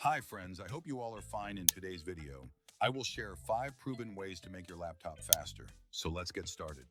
Hi friends, I hope you all are fine in today's video. I will share 5 proven ways to make your laptop faster. So let's get started.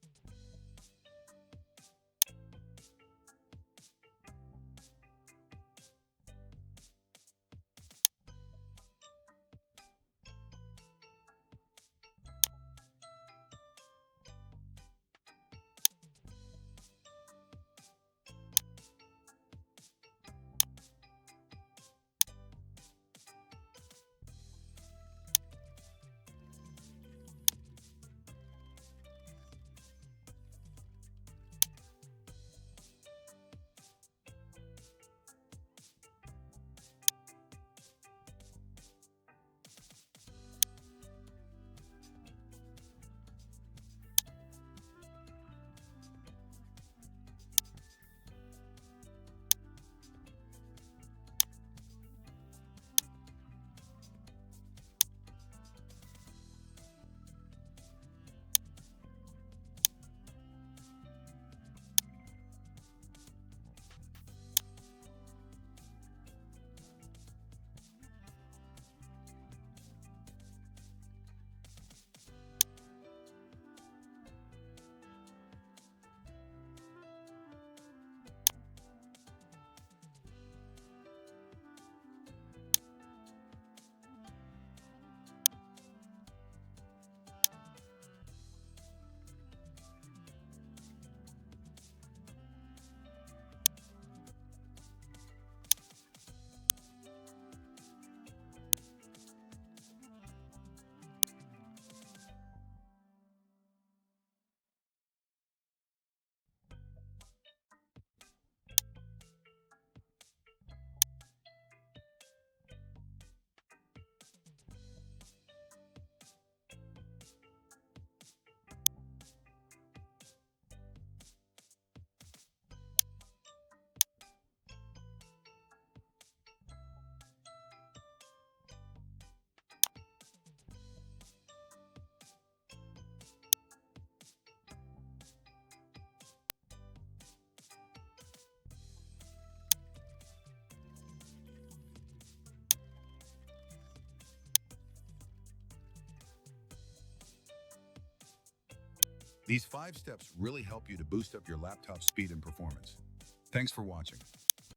These 5 steps really help you to boost up your laptop speed and performance. Thanks for watching.